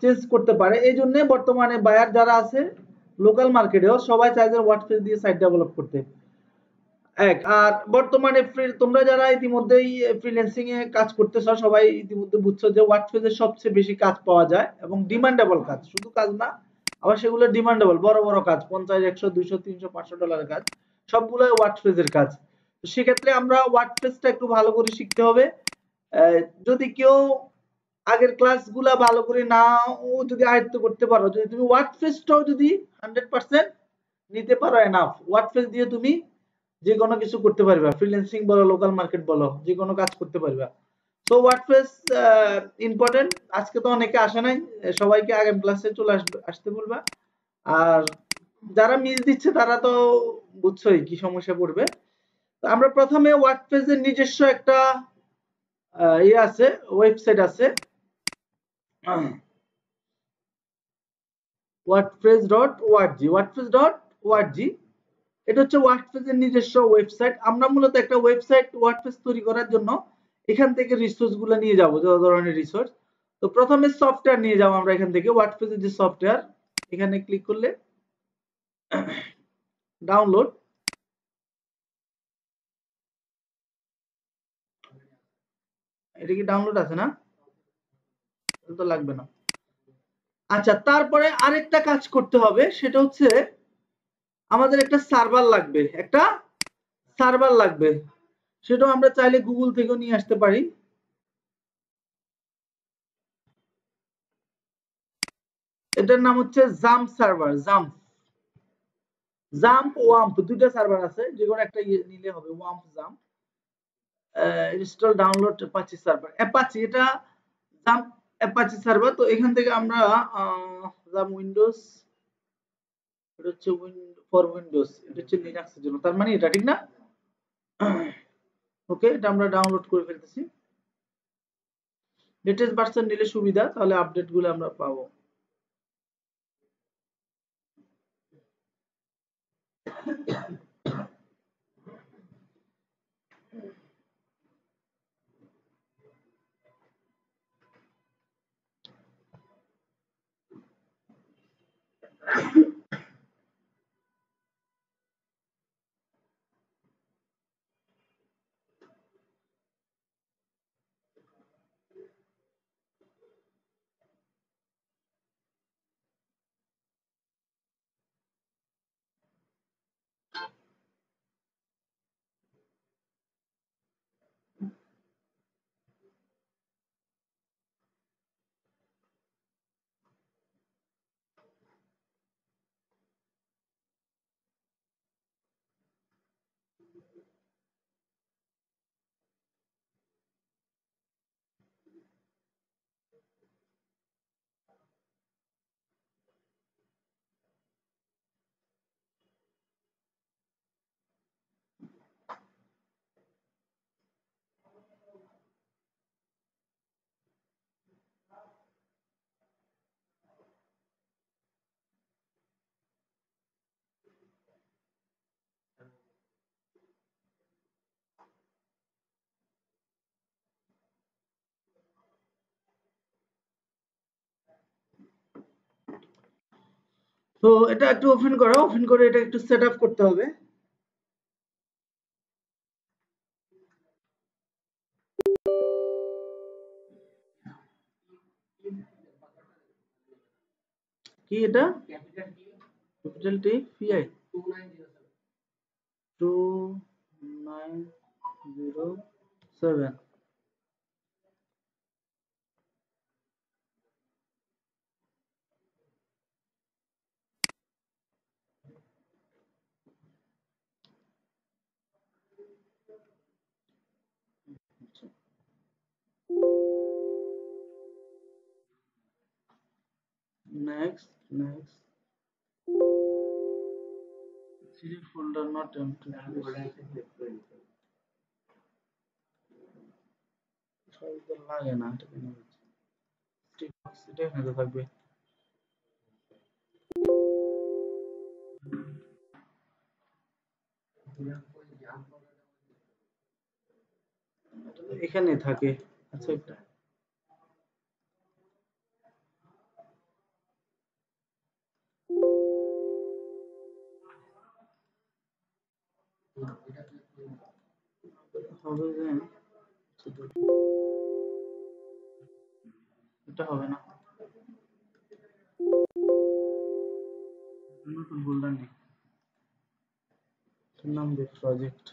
Change করতে পারে। এই জন্য বর্তমানে বায়ার যারা আছে লোকাল মার্কেটেও সবাই চায় যে ওয়ার্ডপ্রেস দিয়ে সাইট ডেভেলপ করতে। এক আর বর্তমানে তোমরা যারা ইতিমধ্যেই ফ্রিল্যান্সিং এ কাজ করতেছ সবাই ইতিমধ্যে বুঝছো যে ওয়ার্ডপ্রেসে সবচেয়ে বেশি কাজ পাওয়া যায় এবং ডিমান্ডেবল কাজ, শুধু কাজ না আবার সেগুলো ডিমান্ডেবল, বড় বড় কাজ 50, 100, 200, 300, $500 কাজ সবগুলোই ওয়ার্ডপ্রেসের কাজ। তো সেক্ষেত্রে আমরা ওয়ার্ডপ্রেসটা একটু ভালো করে শিখতে হবে। যদি কেউ আগের ক্লাসগুলা ভালো করে না ও যদি আয়ত্ত করতে পারো, যদি তুমি ওয়ার্ডপ্রেসটাও যদি 100% নিতে পারো এনাফ, ওয়ার্ডপ্রেস দিয়ে তুমি যে কোনো কিছু করতে পারবা, ফ্রিল্যান্সিং বলো লোকাল মার্কেট বলো যে কোনো কাজ করতে পারবা। So WordPress important. আজকে তো অনেকে আসে নাই, সবাইকে আগামী ক্লাসে চলে আসতে বলবা। আর যারা মিস দিচ্ছে তারা তো বুঝছোই কি সমস্যা পড়বে। তো আমরা প্রথমে ওয়ার্ডপ্রেসের নিজস্ব একটা ইয়ে আছে, ওয়েবসাইট আছে wordpress.org। এটা হচ্ছে ওয়ার্ডপ্রেসের নিজস্ব ওয়েবসাইট। আমরা মূলত একটা ওয়েবসাইট ওয়ার্ডপ্রেস তৈরি করার জন্য এখান থেকে রিসোর্স গুলো নিয়ে যাব, যত ধরনের রিসোর্স। তো প্রথমে সফটওয়্যার নিয়ে যাব আমরা এখান থেকে, ওয়ার্ডপ্রেসের যে সফটওয়্যার, এখানে ক্লিক করলে ডাউনলোড, এটা কি ডাউনলোড আছে না? তো লাগবে না। আচ্ছা, তারপরে আরেকটা কাজ করতে হবে, সেটা হচ্ছে আমাদের একটা সার্ভার লাগবে, একটা সার্ভার লাগবে। সেটাও আমরা চাইলে গুগল থেকেও নিয়ে আসতে পারি। এটার নাম হচ্ছে জাম্প সার্ভার। জাম্প ওয়াম্প দুইটা সার্ভার আছে, যে কোনো একটা নিলে হবে। ওয়াম্প XAMPP install download Apache server, Apache, এটা জাম্প অ্যাপাচি সার্ভার। তো এখান থেকে আমরা জাম্প উইন্ডোজ, এটা হচ্ছে ফর উইন্ডোজ, এটা হচ্ছে লিনাক্সের জন্য, তার মানে এটা ঠিক না? ওকে, এটা আমরা ডাউনলোড করে ফেলতেছি। লেটেস্ট ভার্সন নিলে সুবিধা, তাহলে আপডেট গুলো আমরা পাবো। তো এটা একটু ওপেন করো, ওপেন করে এটা একটু সেট আপ করতে হবে। কি এটা? Capital T PI 2907। Next, next. CD folder not empty. লাগে না, এটা কেন হচ্ছে? এটা এখানে থাকবে। এখানে থাকে। আচ্ছা, এটা হবে যে এটা হবে না, নতুন ফোল্ডার নেই, নাম দে প্রজেক্ট।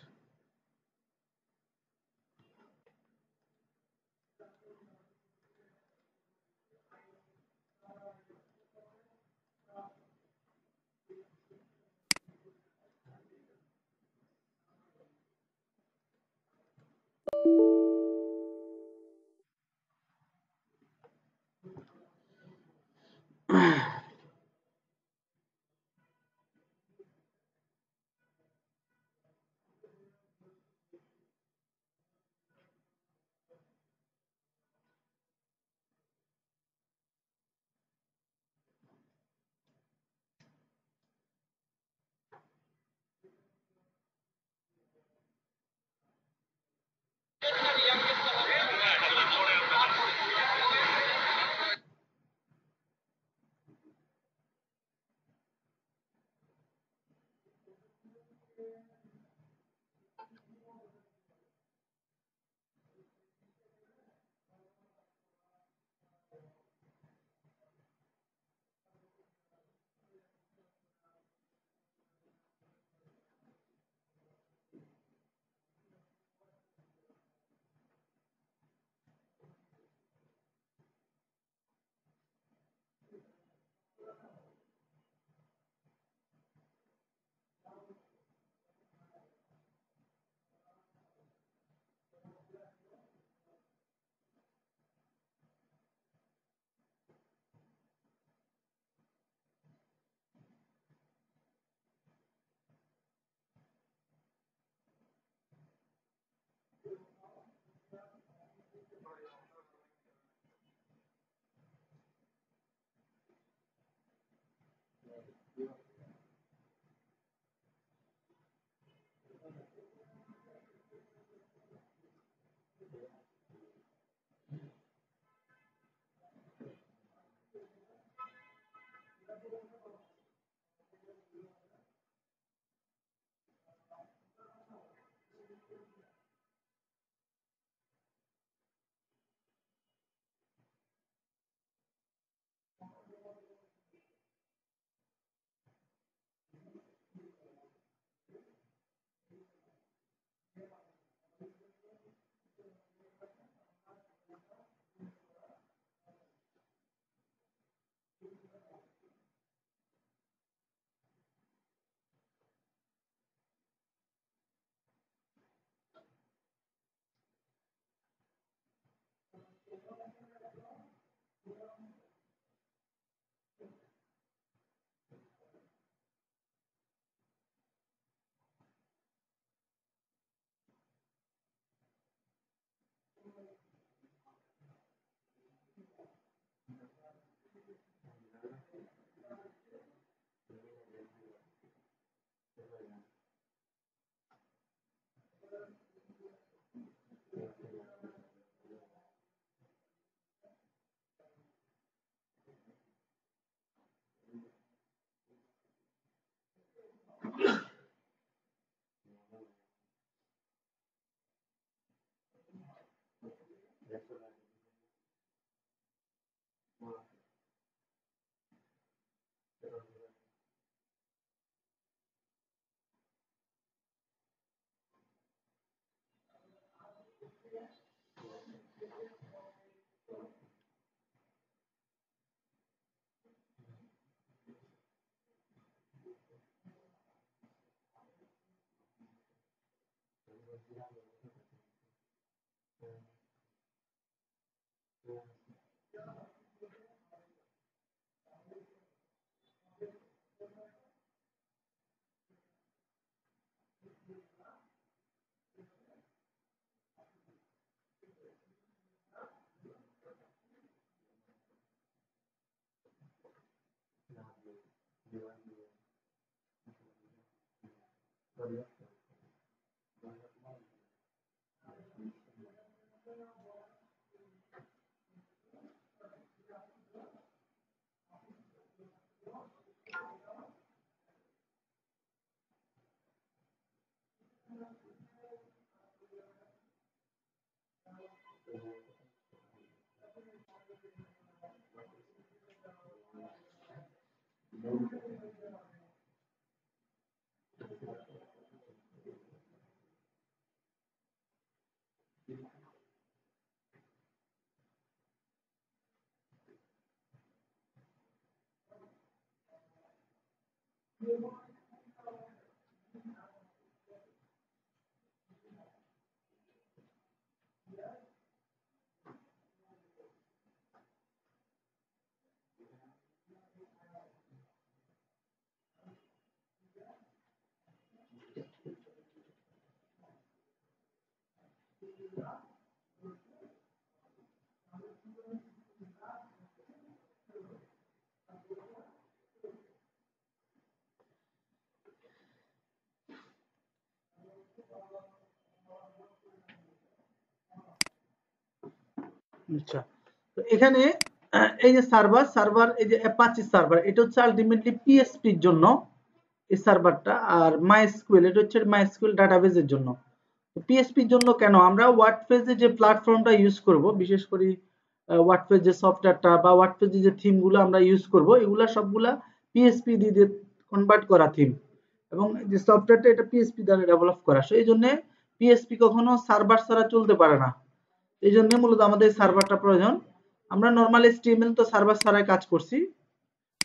আচ্ছা, তো এখানে এই যে সার্ভার এই যে অ্যাপাচি সার্ভার, এটা হচ্ছে আলটিমেটলি পিএসপি এর জন্য এই সার্ভারটা, আর মাইএসকিউএল এটা হচ্ছে মাইএসকিউএল ডাটাবেজের জন্য। তো পিএসপি এর জন্য কেন আমরা ওয়ার্ডপ্রেসে যে প্ল্যাটফর্মটা ইউজ করব, বিশেষ করে ওয়ার্ডপ্রেস যে সফটওয়্যারটা বা ওয়ার্ডপ্রেসে যে থিমগুলো আমরা ইউজ করব, এগুলা সবগুলা পিএসপি দিয়ে কনভার্ট করা থিম, এবং যে সফটওয়্যারটা এটা পিএসপি দ্বারা ডেভেলপ করা। সো এই জন্য পিএসপি কখনো সার্ভার ছাড়া চলতে পারে না, এই জন্য মূলত আমাদের সার্ভারটা প্রয়োজন। আমরা নরমাল এইচটিএমএল তো সার্ভার ছাড়াই কাজ করছি,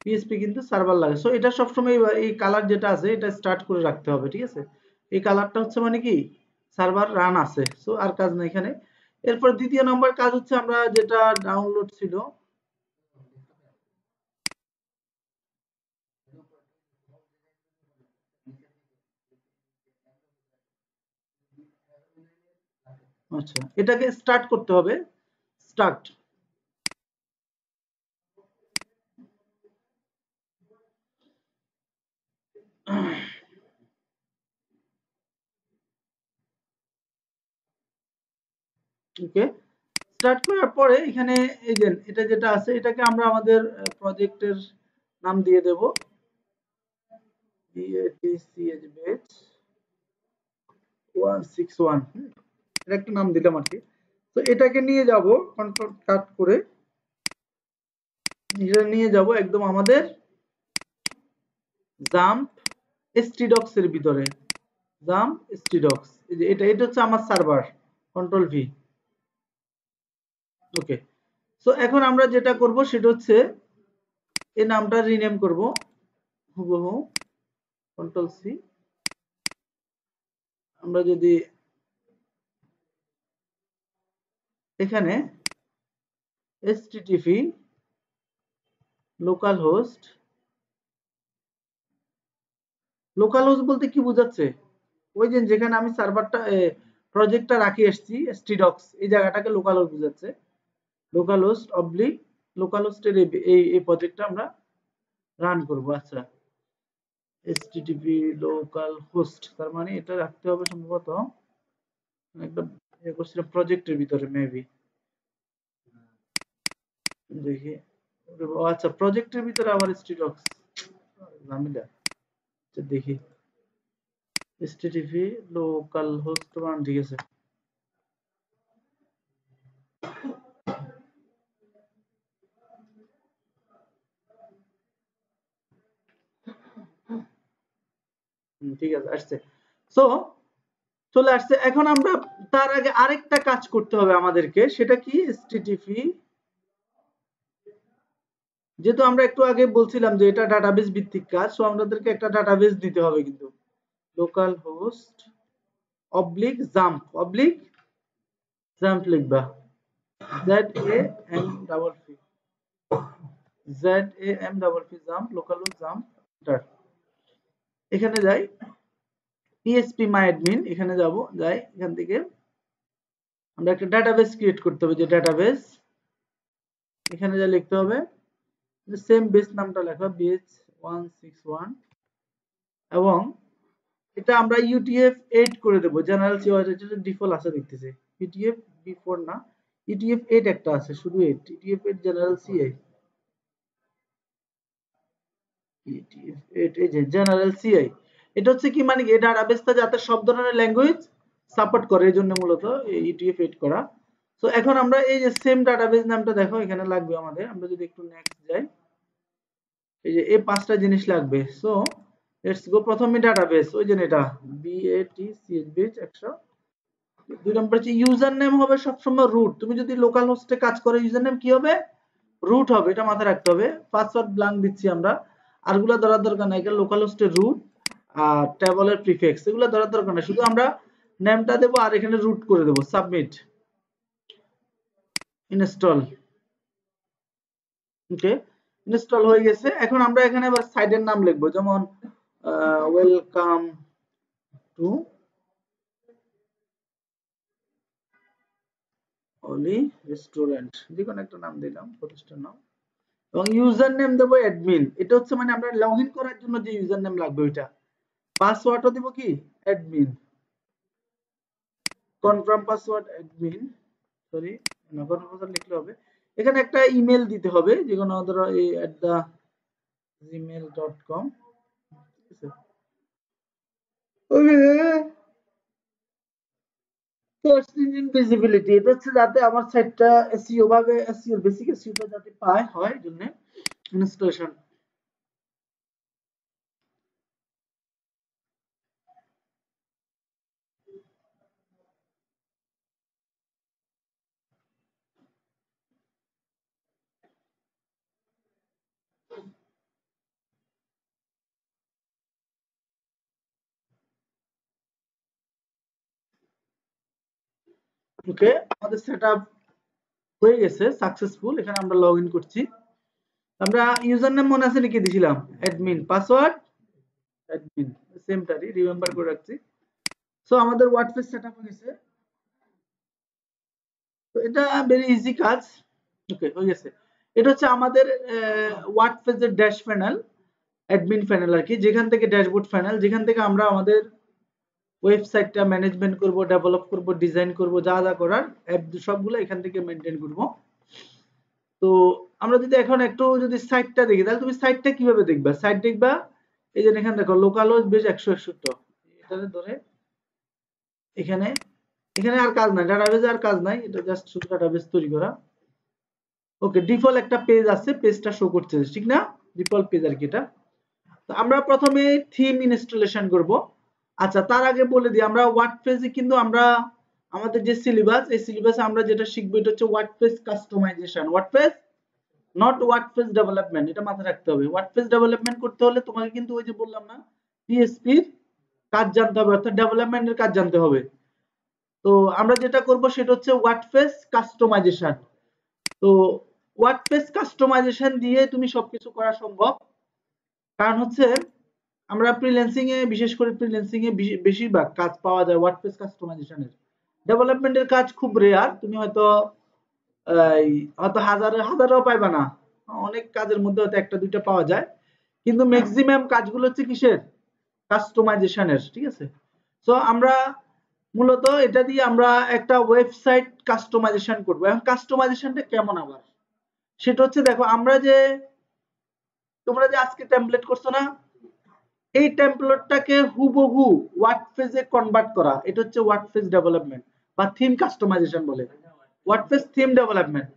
পিএসপি কিন্তু সার্ভার লাগে। সো এটা সবসময় এই কালার যেটা আছে এটা স্টার্ট করে রাখতে হবে, ঠিক আছে। এই কালারটা হচ্ছে মানে কি সার্ভার রান আছে, সো আর কাজ নেই এখানে। এরপর দ্বিতীয় নম্বর কাজ হচ্ছে আমরা যেটা ডাউনলোড ছিল, আচ্ছা এটাকে স্টার্ট করতে হবে, স্টার্ট। ওকে, স্টার্ট করার পরে এখানে এই যে এটা যেটা আছে এটাকে আমরা আমাদের প্রজেক্টের নাম দিয়ে দেব BATCH batch 161, এটা একটা নাম দিলাম আর কি। তো এটাকে নিয়ে যাব কন্ট্রোল কাট করে, এটা নিয়ে যাব একদম আমাদের জাম্প stdocs এর ভিতরে, জাম্প stdocs, এই যে এটা হচ্ছে আমার সার্ভার, কন্ট্রোল ভি। ওকে, সো এখন আমরা যেটা করব সেটা হচ্ছে এই নামটা রিনেম করব হুবহু, কন্ট্রোল সি। আমরা যদি এখানে http localhost, লোকালহোস্ট বলতে কি বোঝাচ্ছে, ওই যে যেখানে আমি সার্ভারটা প্রজেক্টটা রাখি এসেছি stdocs, এই জায়গাটাকে লোকালহোস্ট বোঝাচ্ছে। লোকালহোস্ট অবলিক লোকালহোস্টের এই প্রজেক্টটা আমরা রান করব। আচ্ছা, http localhost তার মানে এটা রাখতে হবে সম্ভবত একটা প্রজেক্টের ভিতরে, মেবি দেখি। আচ্ছা, প্রজেক্টের ভিতরে আবার stdocs ঝামেলা, আচ্ছা দেখি http localhost মান, ঠিক আছে। ঠিক আছে, আসছে। সো চলে আসছে। এখন আমরা তার আগে আরেকটা কাজ করতে হবে আমাদেরকে, সেটা কি http, যেহেতু আমরা একটু আগে বলছিলাম যে এটা ডাটাবেস ভিত্তিক কাজ, সো আমাদেরকে একটা ডাটাবেস দিতে হবে কিন্তু। লোকাল হোস্ট অবলিক জাম্প লিখবা, ZAMPP jump, local host jump, enter. এখানে যাই PHP myadmin, এখানে যাব, যাই এখান থেকে আমরা একটা ডাটাবেস ক্রিয়েট করতে হবে, যে ডাটাবেস এখানে যা লিখতে হবে সেম বেস নামটা লেখা BH161, এবং এটা আমরা UTF-8 করে দেব। জেনারেল সিওয়ার এটা ডিফল্ট আছে দেখতেছি, UTF-B4 না, UTF-8 একটা আছে, শুধু 8, UTF-8 জেনারেল সিআই, UTF-8 এই যে জেনারেল সিআই। এটা হচ্ছে কি মানে এই ডাটাবেসটা যাতে সব ধরনের ল্যাঙ্গুয়েজ সাপোর্ট করে, এজন্য মূলত এই UTF-8 করা। সো এখন আমরা এই যে সেম ডাটাবেস নামটা দেখো এখানে লাগবে আমাদের, আমরা যদি একটু নেক্সট যাই, এই যে এই পাঁচটা জিনিস লাগবে। সো লেটস গো, প্রথমে ডাটাবেস, ওই যে এটা BATCHBH 100। দুই নম্বর হচ্ছে ইউজার নেম হবে সবসময় রুট। তুমি যদি লোকাল হোস্টে কাজ করো ইউজার নেম কি হবে? রুট হবে, এটা মাথায় রাখতে হবে। পাসওয়ার্ড ব্ল্যাঙ্ক দিচ্ছি আমরা, আরগুলা ধরার দরকার নাই, এখানে লোকাল হোস্টের রুট আর টেবলের প্রিফিক্স এগুলো ধরার দরকার নাই, শুধু আমরা নেমটা দেবো আর এখানে রুট করে দেবো। Submit, install. ওকে, ইনস্টল হয়ে গেছে। এখন আমরা এখানে আবার সাইটের নাম লিখবো, যেমন ওয়েলকাম টু অলি রেস্টুরেন্ট, যে কোনো একটা নাম দিলাম, প্রতিষ্ঠান নাম। এবং ইউজার নেম দেবো অ্যাডমিন, এটা হচ্ছে মানে আমরা লগ ইন করার জন্য যে ইউজার নেম লাগবে ওইটা। পাসওয়ার্ডও দিব কি admin, confirm password admin, sorry নগর পাসওয়ার্ড লিখলে হবে। এখানে একটা ইমেল দিতে হবে, যে কোনো ধরো @gmail.com। সার্চ ইঞ্জিন ভিজিবিলিটি, এটা হচ্ছে যাতে আমার সাইটটা এসইও ভাবে, এসইও বেসিক এসইওটা যাতে পায় হয় জন্য ইনস্টলেশন। ওকে, আমাদের সেটআপ হয়ে গেছে সাকসেসফুল। এখানে আমরা লগ ইন করছি। আমরা ইউজার নেম মনে আছে লিখে দিয়েছিলাম অ্যাডমিন, পাসওয়ার্ড অ্যাডমিন, সেমটারই রিমেম্বার করে রাখছি। সো আমাদের ওয়ার্ডপ্রেস সেটআপ হয়ে গেছে। তো এটা ভেরি ইজি কাজ। ওকে, হয়ে গেছে। এটা হচ্ছে আমাদের ওয়ার্ডপ্রেসের ড্যাশ প্যানেল, অ্যাডমিন প্যানেল আর কি, যেখান থেকে ড্যাশবোর্ড প্যানেল, যেখান থেকে আমরা আমাদের ওয়েবসাইটটা ম্যানেজমেন্ট করব, ডেভেলপ করব, ডিজাইন করব, যা যা করার অ্যাপ সবগুলো এখান থেকে মেনটেন করব। তো আমরা যদি এখন একটু যদি সাইটটা দেখি, তাহলে তুমি সাইটটা কিভাবে দেখবা? সাইট দেখবা এই যে এখানে দেখো লোকাল হোস্ট বেস 161, এটাতে ধরে এখানে এখানে আর কাজ নাই, ডাটাবেজে আর কাজ নাই, এটা জাস্ট শুধু ডাটাবেস তৈরি করা। ওকে, ডিফল্ট একটা পেজ আছে, পেজটা শো করছে ঠিক না, ডিফল্ট পেজ আর কি এটা। তো আমরা প্রথমে থিম ইনস্টলেশন করব। আচ্ছা, তার আগে বলে দিই, আমরা ওয়ার্ডপ্রেসে কিন্তু আমরা আমাদের যে সিলেবাস, এই সিলেবাসে আমরা যেটা শিখবো এটা হচ্ছে WordPress customisation. WordPress, not WordPress development, এটা মাথায় রাখতে হবে। ওয়ার্ডপ্রেস ডেভেলপমেন্ট করতে হলে তোমাকে কিন্তু ওই যে বললাম না, পিএইচপি এর কাজ জানতে হবে, অর্থাৎ ডেভেলপমেন্টের কাজ জানতে হবে। তো আমরা যেটা করব সেটা হচ্ছে ওয়ার্ডপ্রেস কাস্টমাইজেশন। তো ওয়ার্ডপ্রেস কাস্টমাইজেশন দিয়ে তুমি সবকিছু করা সম্ভব। কারণ হচ্ছে আমরা ফ্রিল্যান্সিং এ, বিশেষ করে ফ্রিল্যান্সিং এ বেশিরভাগ কাজ পাওয়া যায় ওয়ার্ডপ্রেস কাস্টমাইজেশনের। ডেভেলপমেন্টের কাজ খুব রেয়ার, তুমি হয়তো হয়তো হাজারও পাইবা না, অনেক কাজের মধ্যে হয়তো একটা দুইটা পাওয়া যায়, কিন্তু ম্যাক্সিমাম কাজগুলো হচ্ছে কিসের? কাস্টমাইজেশনের, ঠিক আছে। সো আমরা মূলত এটা দিয়ে আমরা একটা ওয়েবসাইট কাস্টমাইজেশন করব। এখন কাস্টমাইজেশনটা কেমন আবার, সেটা হচ্ছে দেখো, আমরা যে তোমরা যে আজকে টেমপ্লেট করছো না, এই টেমপ্লেটটাকে হুবহু ওয়ার্ডপ্রেসে কনভার্ট করা, এটা হচ্ছে ওয়ার্ডপ্রেস ডেভেলপমেন্ট বা থিম কাস্টমাইজেশন বলে। ওয়ার্ডপ্রেস থিম ডেভেলপমেন্ট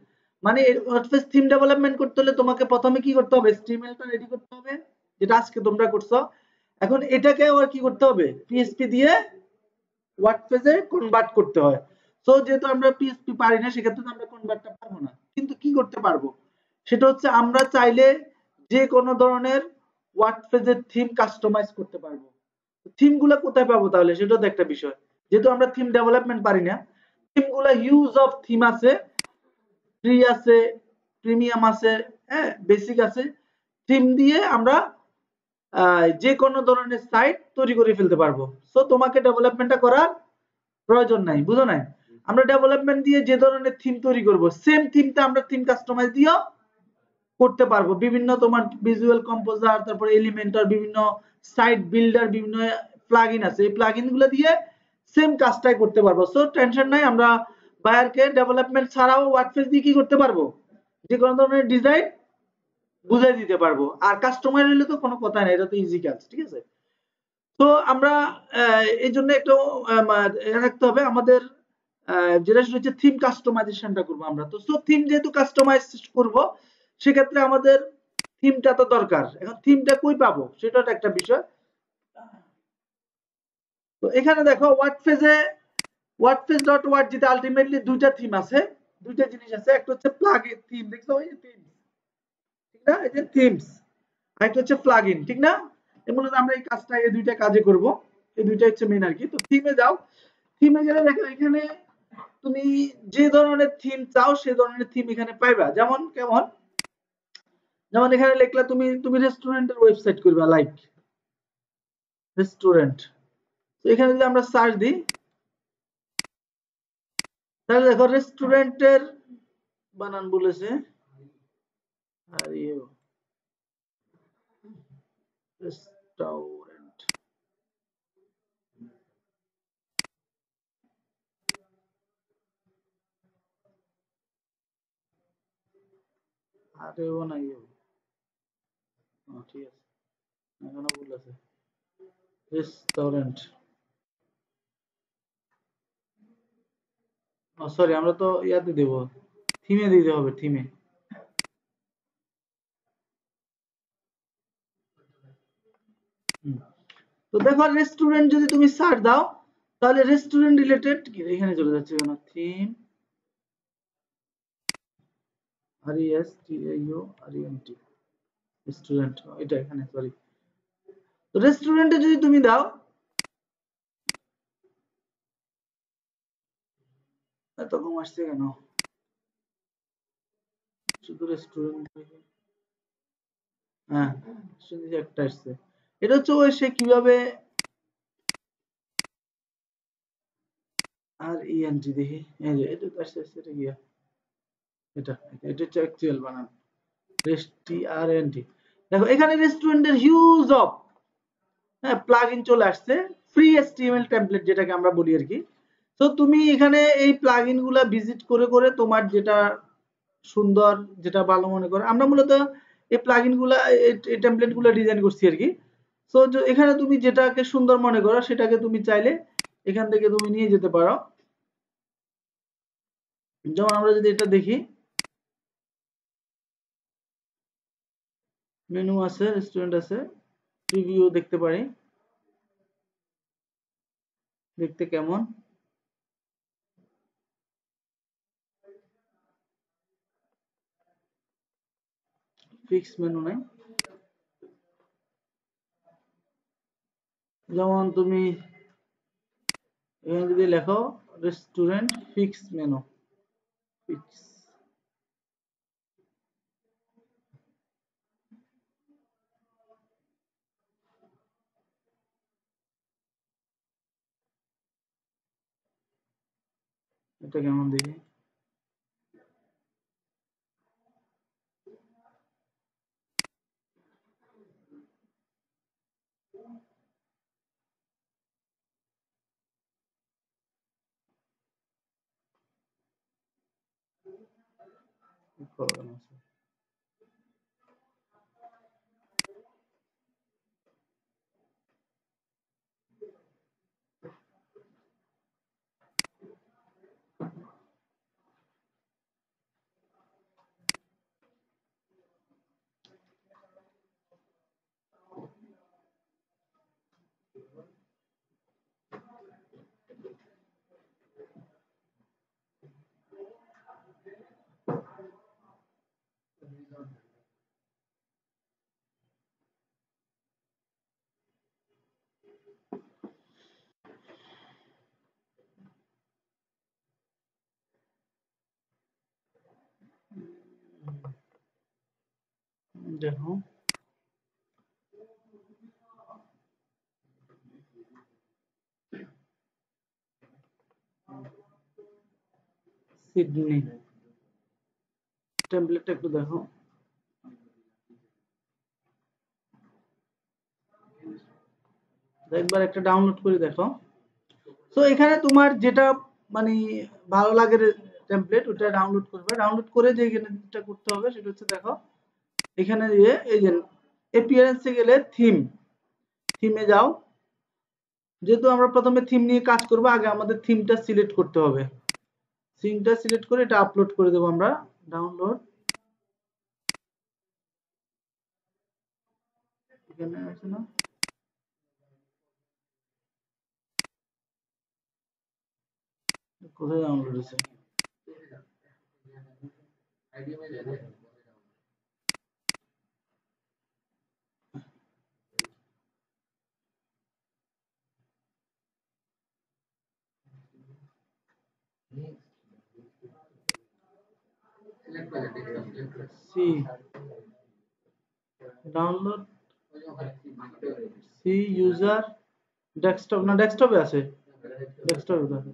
মানে ওয়ার্ডপ্রেস থিম ডেভেলপমেন্ট করতে হলে তোমাকে প্রথমে কি করতে হবে? HTML-টা রেডি করতে হবে, যেটা আজকে তোমরা করছো। এখন এটাকে আবার কি করতে হবে? পিএইচপি দিয়ে ওয়ার্ডপ্রেসে কনভার্ট করতে হয়। সো যেহেতু আমরা পিএইচপি পারি না, সেক্ষেত্রে আমরা কনভার্টটা পারবো না, কিন্তু কি করতে পারবো সেটা হচ্ছে আমরা চাইলে যে কোনো ধরনের ওয়ার্ডপ্রেসের থিম কাস্টমাইজ করতে পারবো। থিমগুলো কোথায় পাবো তাহলে, সেটাও তো একটা বিষয়। যেহেতু আমরা থিম ডেভেলপমেন্ট পারি না, থিমগুলো হিউজ অফ থিম আছে, ফ্রি আছে, প্রিমিয়াম আছে, হ্যাঁ, বেসিক আছে। থিম দিয়ে আমরা যে কোনো ধরনের সাইট তৈরি করে ফেলতে পারবো। সো তোমাকে ডেভেলপমেন্টটা করার প্রয়োজন নাই, বুঝো নাই? আমরা ডেভেলপমেন্ট দিয়ে যে ধরনের থিম তৈরি করব, সেম থিমটা আমরা থিম কাস্টমাইজ দিয়েও করতে পারবো। বিভিন্ন তোমার ভিজুয়াল কম্পোজার, তারপর এলিমেন্টর, বিভিন্ন সাইট বিল্ডার, বিভিন্ন প্লাগইন আছে, এই প্লাগইন গুলো দিয়ে সেম কাজটাই করতে পারবো। সো টেনশন নাই, আমরা বায়ারকে ডেভেলপমেন্ট ছাড়াও ওয়ার্ডপ্রেস দিয়ে কি করতে পারবো? যে কোনো ধরনের ডিজাইন বুঝাই দিতে পারবো। আর কাস্টমার হলে তো কোনো কথা নাই, এটা তো ইজি কাজ, ঠিক আছে। তো আমরা এই জন্য একটু রাখতে হবে আমাদের যেটা হচ্ছে থিম কাস্টমাইজেশনটা করব আমরা। তো সো থিম যেহেতু কাস্টমাইজ করব সেক্ষেত্রে আমাদের থিমটা তো দরকার। এখন থিমটা কই পাবো সেটা একটা বিষয়। তো এখানে দেখো ওয়ার্ডপ্রেস.org তে আলটিমেটলি দুইটা থিম আছে, দুইটা জিনিস আছে। একটা হচ্ছে প্লাগইন থিম, দেখছো ওই যে থিম, ঠিক না, এই যে থিমস। আর একটা হচ্ছে প্লাগইন, ঠিক না। মূলত আমরা এই কাজটা এই দুইটা কাজে করব, এই দুইটা হচ্ছে মেইন আর কি। তো থিমে যাও, থিমে গেলে দেখো এখানে তুমি যে ধরনের থিম চাও সেই ধরনের থিম এখানে পাইবা। যেমন কেমন, যেমন এখানে লিখলা তুমি তুমি রেস্টুরেন্টের ওয়েবসাইট করবা, লাইক রেস্টুরেন্ট। তো এখানে যদি আমরা সার্চ দিই তাহলে দেখো রেস্টুরেন্টের বানান বলেছে, R U restaurant, R U না ইউ, ঠিক আছে, এখানে বলেছে রেস্টুরেন্ট। সরি, আমরা তো ইয়াতে দেব, থিমে দিতে হবে, থিমে। তো দেখো রেস্টুরেন্ট যদি তুমি সার্চ দাও তাহলে রেস্টুরেন্ট রিলেটেড এখানে চলে যাচ্ছে কেন, theme R S T U R N T, restaurant, এটা এখানে, সরি। তো রেস্টুরেন্টে যদি তুমি দাও, এত কম আসছে কেন, শুধু রেস্টুরেন্ট, হ্যাঁ শুধু একটা আসছে। এটা হচ্ছে ওই সে কিভাবে আর ইএনটি দেখি, এই যে এটা তো আসছে, এটা কি, এটা এটা হচ্ছে অ্যাকচুয়াল বানান, রেস্টি আর এন টি। দেখো এখানে রেস্টুরেন্টের হিউজ অফ, হ্যাঁ, প্লাগইন চলে আসছে, ফ্রি এসটিএমএল টেমপ্লেট যেটাকে আমরা বলি আর কি। তো তুমি এখানে এই প্লাগইন গুলা ভিজিট করে করে তোমার যেটা সুন্দর, যেটা ভালো মনে করো, আমরা মূলত এই প্লাগইন গুলা এই টেমপ্লেট গুলা ডিজাইন করছি আর কি। তো এখানে তুমি যেটাকে সুন্দর মনে করো সেটাকে তুমি চাইলে এখান থেকে তুমি নিয়ে যেতে পারো। যেমন আমরা যদি এটা দেখি, মেনু আছে, রেস্টুরেন্ট আছে, প্রিভিউ দেখতে পারি, দেখতে কেমন, ফিক্স মেনু নাই। যেমন তুমি এখানে যদি লেখো রেস্টুরেন্ট ফিক্স মেনু, ফিক্স, এটা কেমন দেখি, দেখো সিডনি টেমপ্লেটটা একটু দেখো, একবার একটা ডাউনলোড করে দেখো। তো এখানে তোমার যেটা মানে ভালো লাগে টেমপ্লেট, ওটা ডাউনলোড করবে। ডাউনলোড করে যে এখানে যেটা করতে হবে সেটা হচ্ছে দেখো এখানে দিয়ে এই যে অ্যাপিয়ারেন্সে গেলে থিম, থিমে যাও। যেহেতু আমরা প্রথমে থিম নিয়ে কাজ করব, আগে আমাদের থিমটা সিলেক্ট করতে হবে। সিঙ্কটা সিলেক্ট করে এটা আপলোড করে দেবো আমরা। ডাউনলোড, এখানে আছে না, কোথায় ডাউনলোড আছে? C download, C user desktop, না ডেস্কটপে আছে, ডেস্কটপে আছে।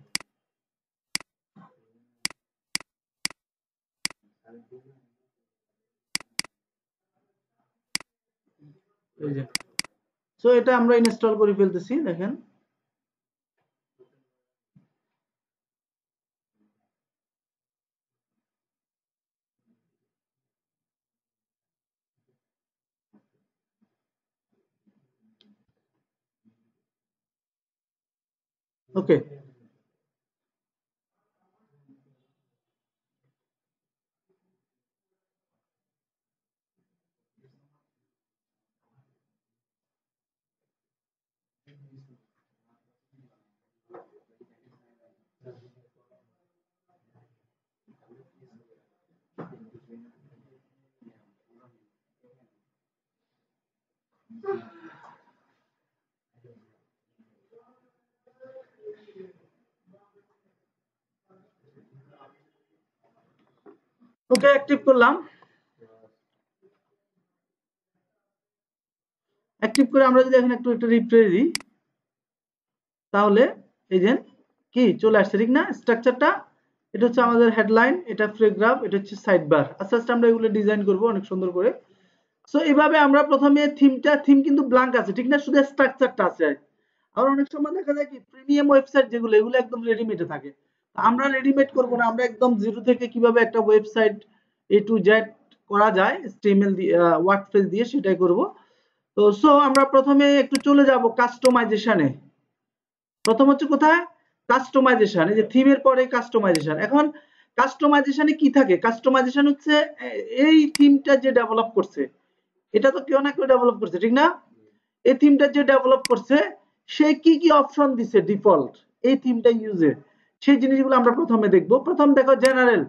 এই যে, সো এটা আমরা ইনস্টল করে ফেলতেছি, দেখেন। ওকে, ওকে অ্যাক্টিভ করলাম। অ্যাক্টিভ করে আমরা যদি এখন একটু একটা রিফ্রেশ দিই, তাহলে এই যে কি চলে আসছে, ঠিক না? স্ট্রাকচারটা এটা হচ্ছে আমাদের হেডলাইন, এটা প্যারাগ্রাফ, এটা হচ্ছে সাইড বার। আস্তে আস্তে আমরা এগুলো ডিজাইন করব অনেক সুন্দর করে। সো এইভাবে আমরা প্রথমে থিম কিন্তু ব্ল্যাঙ্ক আছে, ঠিক না? শুধু স্ট্রাকচারটা আছে। আর অনেক সময় দেখা যায় কি প্রিমিয়াম ওয়েবসাইট যেগুলো, এগুলো একদম রেডিমেডে থাকে। আমরা রেডিমেড করব না, আমরা একদম জিরো থেকে কিভাবে একটা ওয়েবসাইট এ টু জেড করা যায় HTML দিয়ে, ওয়ার্ডপ্রেস দিয়ে, সেটাই করব। তো সো আমরা প্রথমে একটু চলে যাব কাস্টমাইজেশনে। প্রথম হচ্ছে কোথায়? কাস্টমাইজেশন। এই যে থিমের পরে কাস্টমাইজেশন। এখন কাস্টমাইজেশনে কি থাকে? কাস্টমাইজেশন হচ্ছে এই থিমটা যে ডেভেলপ করছে, এটা তো কেউ না কেউ ডেভেলপ করছে, ঠিক না? এই থিমটা যে ডেভেলপ করছে সে কি কি অপশন দিছে ডিফল্ট এই থিমটা ইউজে, সেই জিনিসগুলো আমরা প্রথমে দেখব। প্রথম দেখো জেনারেল,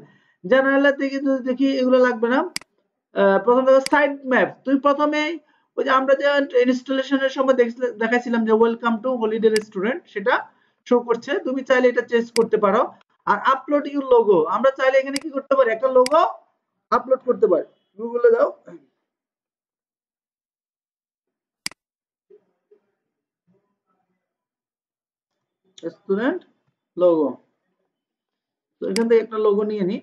জেনারেলের থেকে যদি দেখি এগুলো লাগবে না। প্রথম দেখো সাইড ম্যাপ। তুই প্রথমে ওই যে আমরা যে ইনস্টলেশনের সময় দেখাইছিলাম যে ওয়েলকাম টু হলিডে রেস্টুরেন্ট, সেটা শো করছে। তুমি চাইলে এটা চেঞ্জ করতে পারো। আর আপলোড ইউর লোগো, আমরা চাইলে এখানে কি করতে পারি, একটা লোগো আপলোড করতে পারি। গুগলে যাও, রেস্টুরেন্ট লোগো, তো এখান থেকে একটা লোগো নিয়ে নি।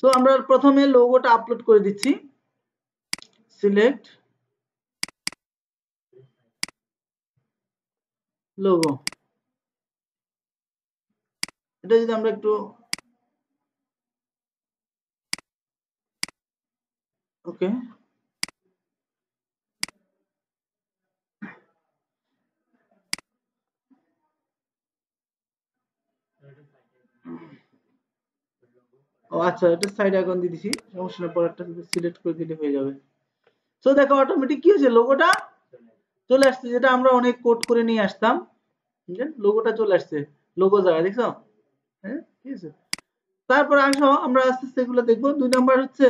তো আমরা প্রথমে লোগোটা আপলোড করে দিচ্ছি। সিলেক্ট লোগো, এটা যদি আমরা একটু, ওকে, ও আচ্ছা, এটা সাইড আইকন দিয়ে দিছি, সমস্যা নেই, পরেরটা সিলেক্ট করে দিলে হয়ে যাবে। তো দেখো অটোমেটিক কি হয়েছে, লোগোটা চলে আসছে, যেটা আমরা অনেক কোড করে নিয়ে আসতাম। বুঝলেন, লোগোটা চলে আসছে লোগো জায়গায়, দেখছো? হ্যাঁ, ঠিক আছে। তারপর আসো আমরা আস্তে আস্তে এগুলো দেখবো। 2 নাম্বার হচ্ছে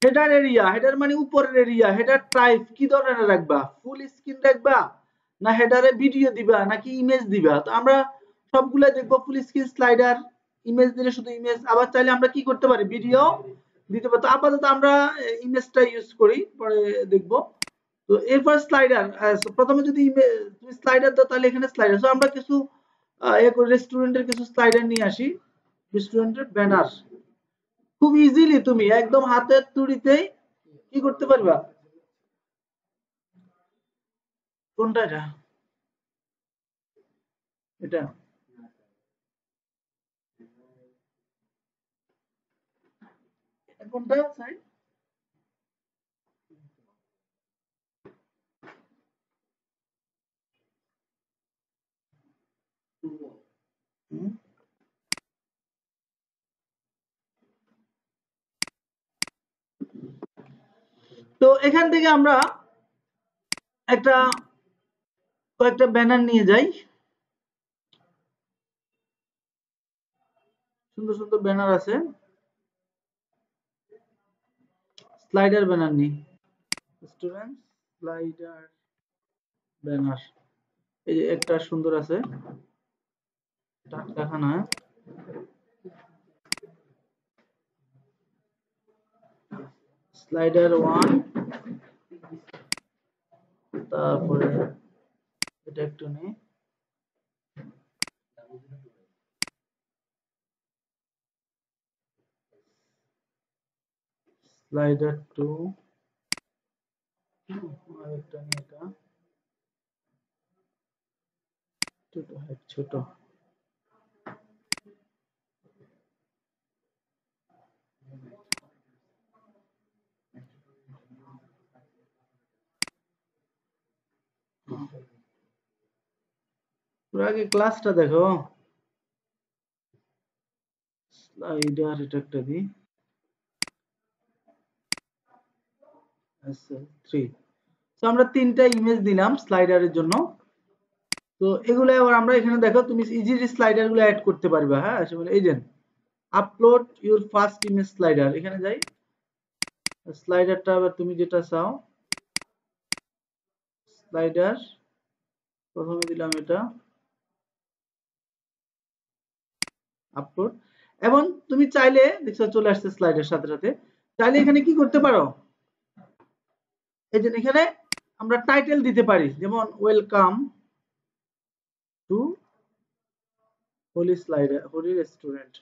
হেডার এরিয়া। হেডার মানে উপরের এরিয়া। হেডার টাইপ কি ধরনের রাখবা, ফুল স্ক্রিন রাখবা, না হেডারে ভিডিও দিবা, নাকি ইমেজ দিবা? তো আমরা সবগুলো দেখবো, ফুল স্ক্রিন, স্লাইডার, ইমেজ দিলে শুধু ইমেজ, আবার চাইলে আমরা কি করতে পারি, ভিডিও দিতে পারি। তো আপাতত আমরা ইমেজটা ইউজ করি, পরে দেখবো। তো এরপর স্লাইডার, প্রথমে যদি তুমি স্লাইডার দাও তাহলে এখানে স্লাইডার। তো আমরা কিছু রেস্টুরেন্টের কিছু স্লাইডার নিয়ে আসি। রেস্টুরেন্টের ব্যানার খুব ইজিলি তুমি একদম হাতের তুড়িতেই কি করতে পারবা। কোনটা এটা? এটা কোনটা সাইড? তো এখান থেকে আমরা একটা কয়েকটা ব্যানার নিয়ে যাই, সুন্দর সুন্দর ব্যানার আছে, স্লাইডার ব্যানার নিই, স্টুডেন্ট স্লাইডার ব্যানার। এই যে একটা সুন্দর আছে, টাটকাখানা, স্লাইডার 1, তারপরে এটা একটু নেই, স্লাইডার 2, আরেকটা নিয়ে এটা ছোট ছোট, তোর আগে ক্লাসটা দেখো, স্লাইডার এটা একটা দিই, আচ্ছা 3। তো আমরা তিনটা ইমেজ দিলাম স্লাইডারের জন্য। তো এগুলো আবার আমরা এখানে দেখো তুমি ইজিলি স্লাইডার গুলো অ্যাড করতে পারবে। হ্যাঁ, এই যে upload your first image slider, এখানে যাই, স্লাইডারটা আবার তুমি যেটা চাও, স্লাইডার প্রথমে দিলাম এটা, আপলোড। এবং তুমি চাইলে দেখছো চলে আসছে স্লাইডের সাথে সাথে, চাইলে এখানে কি করতে পারো, এই যে এখানে আমরা টাইটেল দিতে পারি, যেমন welcome to Holi slider, Holi restaurant.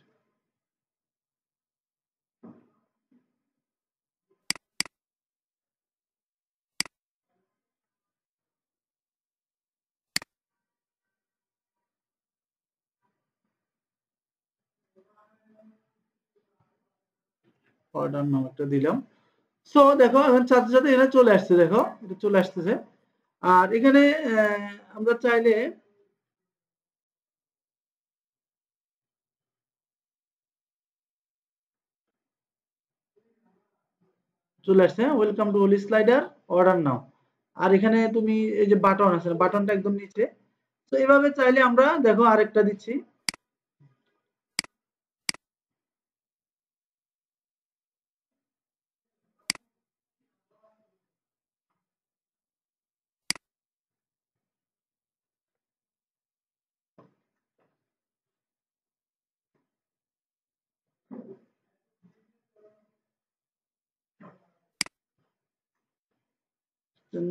Order নাম্বারটা দিলাম। সো দেখো এখন সাথে সাথে এখানে চলে আসছে, দেখো এটা চলে আসতেছে। আর এখানে আমরা চাইলে চলে আসছে, welcome to Holi slider, order now. আর এখানে তুমি এই যে বাটন আছে, বাটনটা একদম নিচে। তো এইভাবে চাইলে আমরা দেখো আরেকটা দিচ্ছি,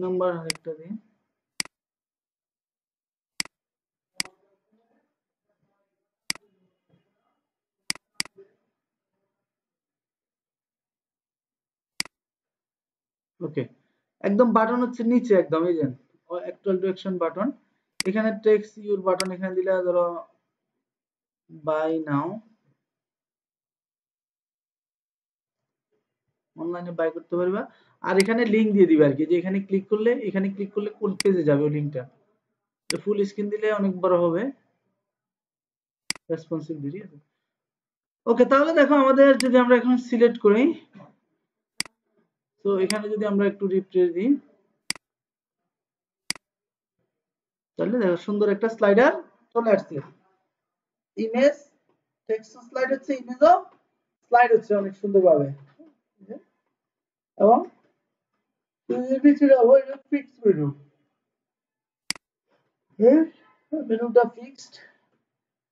নাম্বার আরেকটা দিই। ওকে, একদম বাটন হচ্ছে নিচে একদম, এই যে অ্যাকচুয়াল টু অ্যাকশন বাটন, এখানে টেক্সট ইউর বাটন এখানে দিলে ধরো বাই নাও, অনলাইনে বাই করতে পারবা। আর এখানে লিংক দিয়ে দিবে আর কি, যে এখানে ক্লিক করলে, এখানে ক্লিক করলে কোন পেজে যাবে ওই লিংকটা। ফুল স্ক্রিন দিলে অনেক বড় হবে, রেসপন্সিভ দিই। ওকে, তাহলে দেখো আমাদের যদি আমরা এখন সিলেক্ট করি, তো এখানে যদি আমরা একটু রিফ্রেশ দিই, তাহলে দেখো সুন্দর একটা স্লাইডার চলে আসছে। ইমেজ টেক্সট স্লাইড হচ্ছে, ইমেজও স্লাইড হচ্ছে অনেক সুন্দরভাবে। এবং এর ভিতরে আবার ফিক্সড মেনু, মেনুটা ফিক্সড।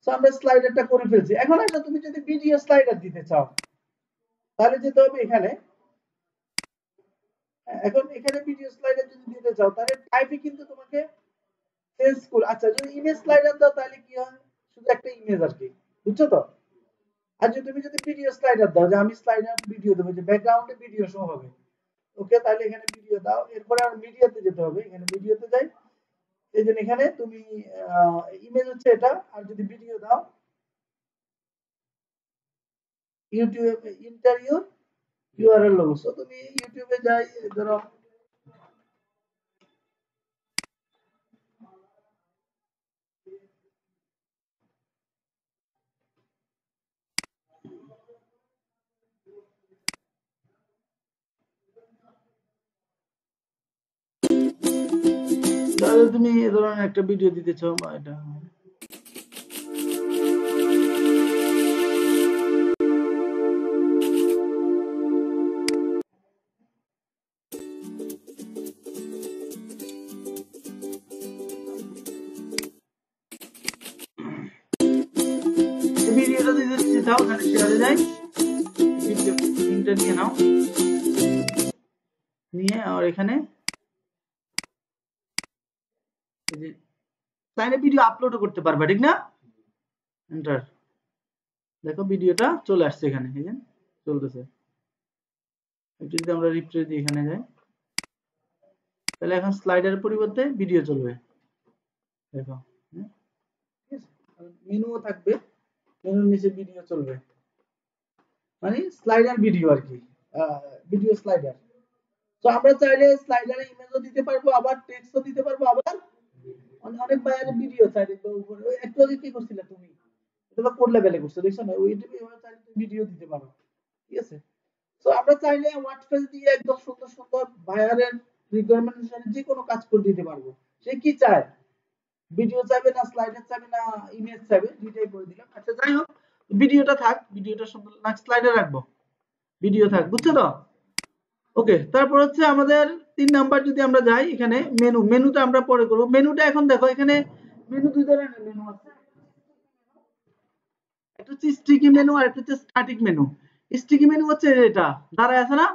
সো আমরা স্লাইডারটা করে ফেলছি। এখন আসলে তুমি যদি ভিডিও স্লাইডার দিতে চাও, তাহলে যেতে হবে এখানে। এখন এখানে ভিডিও স্লাইডার যদি দিতে চাও, তাহলে টাইপে কিন্তু তোমাকে চেঞ্জ করে, আচ্ছা যদি ইমেজ স্লাইডার দাও তাহলে কি হয়, শুধু একটা ইমেজ আর কি, বুঝছো তো। আর যদি তুমি যদি ভিডিও স্লাইডার দাও, যে আমি স্লাইডার ভিডিও দেবো, যে ব্যাকগ্রাউন্ডে ভিডিও শো হবে, ওকে, তাহলে এখানে ভিডিও দাও। এরপরে আর মিডিয়াতে যেতে হবে, এখানে ভিডিওতে যাই, এই যে এখানে তুমি ইমেজ হচ্ছে এটা, আর যদি ভিডিও দাও, YouTube interview URL logo. So তুমি ইউটিউবে যাই ধরো তাহলে তুমি এ ধরনের একটা ভিডিও দিতে চাও বা এটা ভিডিওটা দিতে চাও ওখানে শেয়ারে যাই লিংকটা নিয়ে নাও নিয়ে আর এখানে চাইলে ভিডিও আপলোডও করতে পারবে ঠিক না এন্টার দেখো ভিডিওটা চলে আসছে এখানে এই যে চলতেছে একটু যদি আমরা রিফ্রেশ দিই এখানে যাই তাহলে এখন স্লাইডারের পরিবর্তে ভিডিও চলবে দেখো মেনুও থাকবে মেনুর নিচে ভিডিও চলবে মানে স্লাইডার ভিডিও আর কি ভিডিও স্লাইডার তো আমরা চাইলে স্লাইডারে ইমেজও দিতে পারবো আবার টেক্সটও দিতে পারবো আবার অনেক বাইরে ভিডিও চাইলে তো উপরে একটু আগে কি করছিলে তুমি এটা কোড লেভেলে করছো দেখছো না ওইটাকে এবার চাইলে তুমি ভিডিও দিতে পারো ঠিক আছে তো আমরা চাইলে ওয়ার্ডপ্রেস দিয়ে একদম সুন্দর সুন্দর বায়ারের রিকোয়ারমেন্ট অনুসারে যে কোনো কাজ করে দিতে পারবো সে কি চায় ভিডিও চাইবে না স্লাইডার চাইবে না ইমেজ চাইবে দুইটাই করে দিলাম আচ্ছা যাই হোক ভিডিওটা থাক ভিডিওটা সুন্দর না স্লাইডে রাখবো ভিডিও থাক বুঝছো তো ওকে তারপর হচ্ছে আমাদের 3 নাম্বার যদি আমরা যাই এখানে মেনুটা আমরা পরে করব মেনুটা এখন দেখো এখানে মেনু দুই ধরনের মেনু আছে একটা হচ্ছে স্টিকি মেনু আর একটা হচ্ছে স্ট্যাটিক মেনু স্টিকি মেনু হচ্ছে এটা দাঁড়ায় আছে না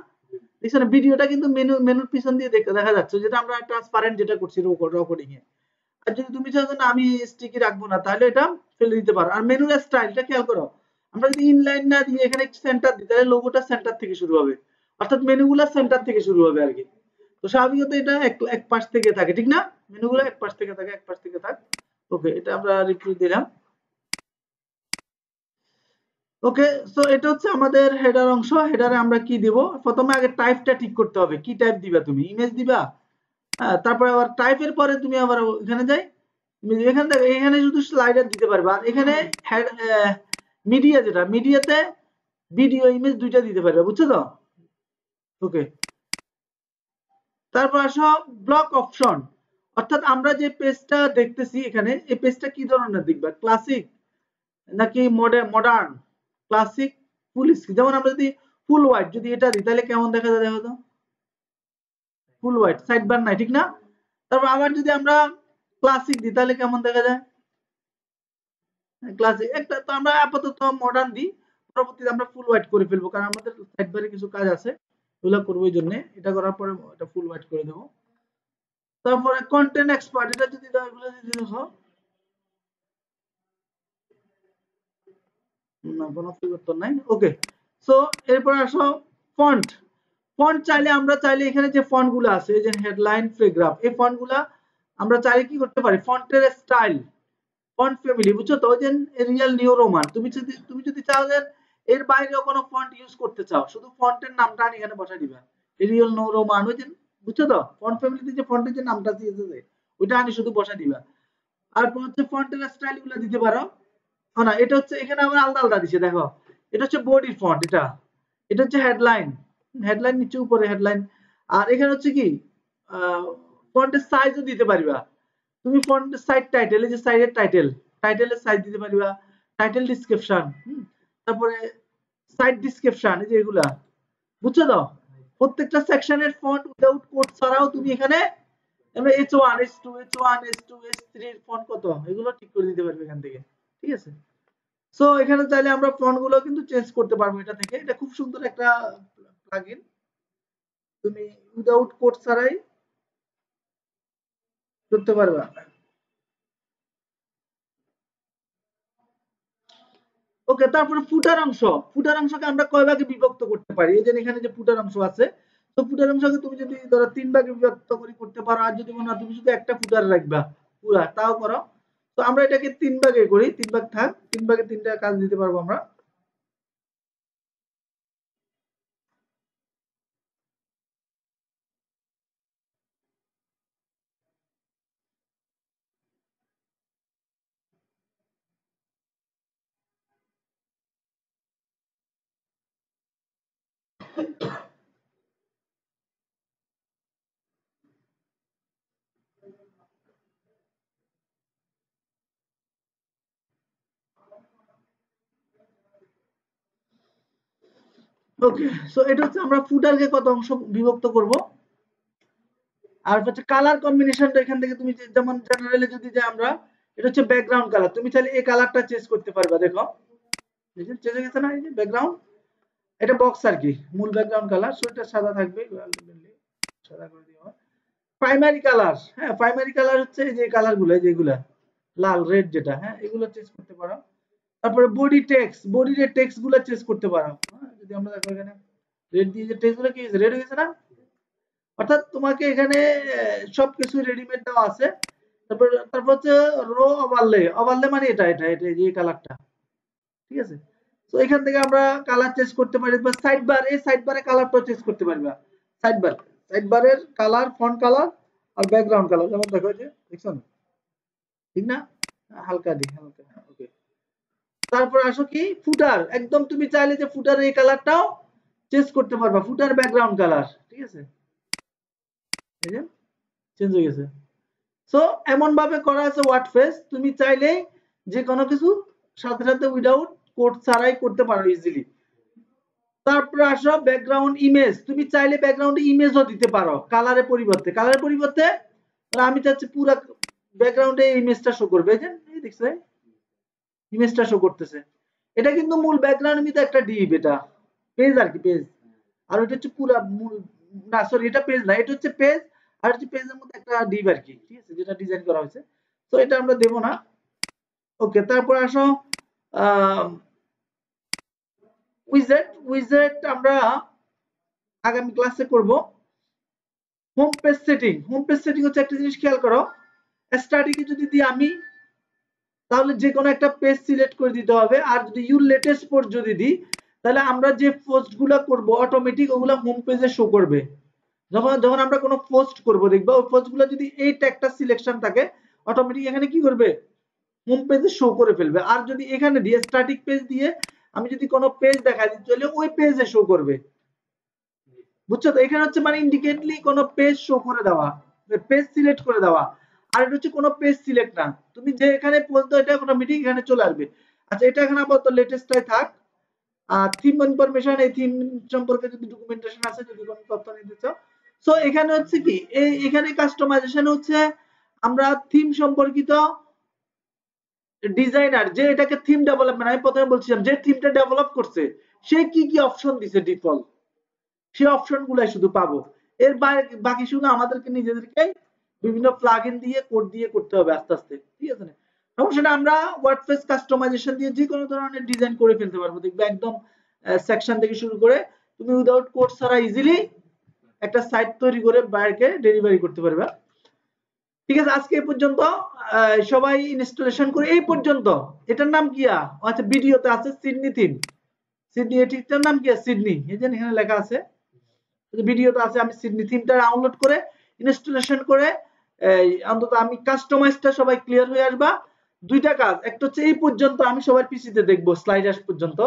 এখানে ভিডিওটা কিন্তু মেনুর পিছন দিয়ে দেখা যাচ্ছে যেটা আমরা ট্রান্সপারেন্ট যেটা করছি রেকর্ডিং এ আর যদি তুমি চাও না আমি স্টিকি রাখবো না তাহলে এটা ফেলে দিতে পারো আর মেনুর স্টাইলটা খেয়াল করো আমরা যদি ইনলাইন না দিয়ে এখানে সেন্টার দিই তাহলে লোগোটা সেন্টার থেকে শুরু হবে অর্থাৎ মেনুগুলো সেন্টার থেকে শুরু হবে আর কি তো স্বাভাবিকত এটা এক পাশ থেকে থাকে ঠিক না মেনুগুলো এক পাশ থেকে থাকে এক পাশ থেকে থাকে ওকে এটা আমরা রিপ্লাই দিলাম ওকে সো এটা হচ্ছে আমাদের হেডার অংশ হেডারে আমরা কি দিব প্রথমে আগে টাইপটা ঠিক করতে হবে কি টাইপ দিবা তুমি ইমেজ দিবা তারপরে আবার টাইপের পরে তুমি আবার এখানে যাই এখানে দেখো এখানে শুধু স্লাইডার দিতে পারবে আর এখানে মিডিয়া যেটা মিডিয়াতে ভিডিও ইমেজ দুইটা দিতে পারবে বুঝছো তো ওকে তারপর আসো ব্লক অপশন অর্থাৎ আমরা যে পেজটা দেখতেছি এখানে এই পেজটা কি ধরনের দেখবা ক্লাসিক নাকি মডার্ন ক্লাসিক ফুল স্ক্রিন যেমন আমরা যদি ফুল হোয়াইট যদি এটা দিই তাহলে কেমন দেখা যায় দেখো তো ফুল হোয়াইট সাইড বার নাই ঠিক না তারপর আবার যদি আমরা ক্লাসিক দিই তাহলে কেমন দেখা যায় ক্লাসিক একটা তো আমরা আপাতত মডার্ন দিই পরবর্তীতে আমরা ফুল হোয়াইট করে ফেলবো কারণ আমাদের সাইড বারে কিছু কাজ আছে ওগুলো করবো এই জন্য এটা করার পরে এটা ফুল হোয়াইট করে দেবো তারপরে কন্টেন্ট এক্সপার্ট এটা যদি দাও এগুলো যদি দেখো না কোনো পরিবর্তন নাই ওকে সো এরপর আসো ফন্ট ফন্ট চাইলে আমরা চাইলে এখানে যে ফন্ট গুলো আছে এই যে হেডলাইন প্যারাগ্রাফ এই ফন্ট গুলা আমরা চাইলে কি করতে পারি ফন্টের স্টাইল ফন্ট ফ্যামিলি বুঝছো তো যে রিয়াল নিউ রোমান তুমি যদি চাও যে এর বাইরেও কোনো ফন্ট ইউজ করতে চাও শুধু ফন্টের নামটা এখানে বসাই দিবা রিয়াল নিউ রোমান ওই যে বুঝছো তো ফন্ট ফ্যামিলিতে যে ফন্টের যে নামটা দিয়েছে ওইটা আনি শুধু বসাই দিবা আর হচ্ছে ফন্টের স্টাইল গুলো দিতে পারো না এটা হচ্ছে এখানে আবার আলাদা আলাদা দিছে দেখো এটা হচ্ছে বডি ফন্ট এটা হচ্ছে হেডলাইন হেডলাইন নিচে উপরে হেডলাইন আর এখানে হচ্ছে কি ফন্টের সাইজও দিতে পারবা তুমি ফন্টের সাইড টাইটেল এই যে সাইডের টাইটেলের সাইজ দিতে পারবা টাইটেল ডেসক্রিপশন তারপরে সাইড ডেসক্রিপশন এই যে এগুলা বুঝছো তো প্রত্যেকটা সেকশনের ফন্ট উইদাউট কোড ছাড়াও তুমি এখানে H1 H2 H1 H2 H3 এর ফন্ট কত এগুলো ঠিক করে দিতে পারবে এখান থেকে ঠিক আছে সো এখানে চাইলে আমরা ফন্ট গুলো কিন্তু চেঞ্জ করতে পারবো এটা থেকে এটা খুব সুন্দর একটা প্লাগইন তুমি উইদাউট কোড ছাড়াই করতে পারবা ওকে তারপরে ফুটার অংশকে আমরা কয় ভাগে বিভক্ত করতে পারি এই যে এখানে যে ফুটার অংশ আছে তো ফুটার অংশকে তুমি যদি ধরো 3 ভাগে বিভক্ত করে করতে পারো আর যদি মনে হয় তুমি শুধু একটা ফুটার রাখবা পুরা তাও করো তো আমরা এটাকে 3 ভাগে করি 3 ভাগ থাক 3 ভাগে 3টা কাজ দিতে পারবো আমরা ওকে, সো এটা হচ্ছে আমরা ফুটারকে কত অংশ বিভক্ত করব। আর হচ্ছে কালার কম্বিনেশনটা এখান থেকে তুমি যেমন জেনারেলি যদি যে আমরা এটা হচ্ছে ব্যাকগ্রাউন্ড কালার, তুমি চাইলে এই কালারটা চেঞ্জ করতে পারবা। দেখো এই যে চেঞ্জ হয়ে গেছে না, এই যে ব্যাকগ্রাউন্ড, এটা বক্স আর কি, মূল ব্যাকগ্রাউন্ড কালার, সো এটা সাদা থাকবে, সাদা করে দিও। প্রাইমারি কালার, হ্যাঁ প্রাইমারি কালার হচ্ছে এই যে কালারগুলো, যেগুলা লাল রেড যেটা, হ্যাঁ এগুলো চেঞ্জ করতে পারো। তারপরে বডি টেক্সট, বডির টেক্সট গুলো চেঞ্জ করতে পারো। যদি আমরা দেখো এখানে রেড দিয়ে যে টেক্সট গুলো কি রেড হয়ে গেছে না, অর্থাৎ তোমাকে এখানে সবকিছু রেডিমেড দেওয়া আছে। তারপর হচ্ছে রো ওভারলে, ওভারলে মানে এটা এটা এটা এই যে কালারটা, ঠিক আছে। তো এখান থেকে আমরা কালার চেঞ্জ করতে পারি, বা সাইড বার, এই সাইড বারে কালারটাও চেঞ্জ করতে পারবা। সাইড বার, সাইড বারের কালার, ফন্ট কালার আর ব্যাকগ্রাউন্ড কালার, যেমন দেখো যে দেখছো না, ঠিক না, হালকা দিই হালকা, ওকে। তারপর আসো কি ফুটার, একদম তুমি চাইলে যে ফুটারের এই কালারটাও চেঞ্জ করতে পারবা, ফুটার ব্যাকগ্রাউন্ড কালার, ঠিক আছে, এই যে চেঞ্জ হয়ে গেছে। সো এমন ভাবে করা আছে ওয়ার্ডপ্রেস, তুমি চাইলে যে কোনো কিছু সাথে সাথে উইদাউট কোড ছাড়াই করতে পারো ইজিলি। তারপর আসো ব্যাকগ্রাউন্ড ইমেজ, তুমি চাইলে ব্যাকগ্রাউন্ড ইমেজও দিতে পারো কালারের পরিবর্তে। কালারের পরিবর্তে আমি চাচ্ছি পুরো ব্যাকগ্রাউন্ডে ইমেজটা শো করবে, এই যে দেখছো ইমেজটা শো করতেছে। এটা কিন্তু মূল ব্যাকগ্রাউন্ডের মধ্যে একটা ডিপ, এটা পেজ আর কি, পেজ। আর এটা হচ্ছে পুরো মূল, না সরি এটা পেজ না, এটা হচ্ছে পেজ, আর হচ্ছে পেজের মধ্যে একটা ডিপ আর কি, ঠিক আছে, যেটা ডিজাইন করা হয়েছে। তো এটা আমরা দেব না। ওকে, তারপর আসো উইজেট, উইজেট আমরা আগামী ক্লাসে করব। Home page setting, home page setting হচ্ছে একটা জিনিস খেয়াল করো, স্টার্টিং এ যদি দিই আমি, তাহলে যে কোনো একটা পেজ সিলেক্ট করে দিতে হবে। আর যদি ইউর লেটেস্ট পোস্ট যদি দিই, তাহলে আমরা যে পোস্টগুলো করব অটোমেটিক ওগুলো হোম পেজে শো করবে। যখন যখন আমরা কোনো পোস্ট করব দেখবা, ওই পোস্টগুলো যদি এই ট্যাগটা সিলেকশন থাকে, অটোমেটিক এখানে কি করবে, হোম পেজে শো করে ফেলবে। আর যদি এখানে দিয়ে স্ট্যাটিক পেজ দিয়ে আমি যদি কোনো পেজ দেখাই দিই, তাহলে ওই পেজে শো করবে। বুঝছো তো, এখানে হচ্ছে মানে ইন্ডিকেটলি কোনো পেজ শো করে দেওয়া, পেজ সিলেক্ট করে দেওয়া। আর এটা হচ্ছে কোনো পেজ সিলেক্ট না, তুমি যে এখানে পোস্ট দাও এটা অটোমেটিক এখানে চলে আসবে। আচ্ছা, এটা এখানে আপাতত লেটেস্টটাই থাক। আর থিম ইনফরমেশন, এই থিম সম্পর্কে যদি ডকুমেন্টেশন আছে, যদি কোনো তথ্য নিতে চাও। সো এখানে হচ্ছে কি, এখানে কাস্টমাইজেশন হচ্ছে আমরা থিম সম্পর্কিত ডিজাইনার যে এটাকে থিম ডেভেলপমেন্ট, আমি প্রথমে বলছিলাম যে থিমটা ডেভেলপ করছে সে কি কি অপশন দিছে ডিফল্ট, সেই অপশন গুলাই শুধু পাবো। এর বাকি শুধু আমাদেরকে নিজেদেরকে বিভিন্ন প্লাগইন দিয়ে কোড দিয়ে করতে হবে আস্তে আস্তে, ঠিক আছে না। এবং সেটা আমরা ওয়ার্ডপ্রেস কাস্টমাইজেশন দিয়ে যে কোনো ধরনের ডিজাইন করে ফেলতে পারবো। দেখবে একদম সেকশন থেকে শুরু করে তুমি উইদাউট কোড ছাড়া ইজিলি একটা সাইট তৈরি করে বাইরে ডেলিভারি করতে পারবে। ঠিক আছে, আজকে এই পর্যন্ত। সবাই ইনস্টলেশন করে এই পর্যন্ত। এটার নাম কি? আচ্ছা, ভিডিওতে আছে সিডনি থিম, সিডনি, এটার নাম কি? সিডনি, এই যে এখানে লেখা আছে, ভিডিওতে আছে। আমি সিডনি থিমটা ডাউনলোড করে ইনস্টলেশন করে অন্তত আমি কাস্টমাইজটা সবাই ক্লিয়ার হয়ে আসবা। দুইটা কাজ, একটা হচ্ছে এই পর্যন্ত আমি সবার পিসিতে দেখবো স্লাইড আস পর্যন্ত।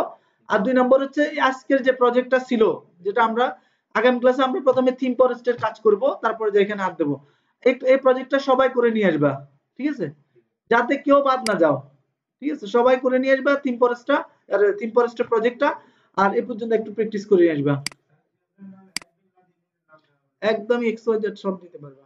আর দুই নম্বর হচ্ছে আজকের যে প্রজেক্টটা ছিল, যেটা আমরা আগামী ক্লাসে আমরা প্রথমে থিম ফরেস্টের কাজ করব, তারপরে যে এখানে হাত দেবো। এই প্রজেক্টটা সবাই করে নিয়ে আসবা, ঠিক আছে, যাতে কেউ বাদ না যাও। ঠিক আছে, সবাই করে নিয়ে আসবা থিম ফরেস্টটা, আর থিম ফরেস্টের প্রজেক্টটা। আর এই পর্যন্ত একটু প্র্যাকটিস করে নিয়ে আসবা। একদমই XYZ সব দিতে পারবা।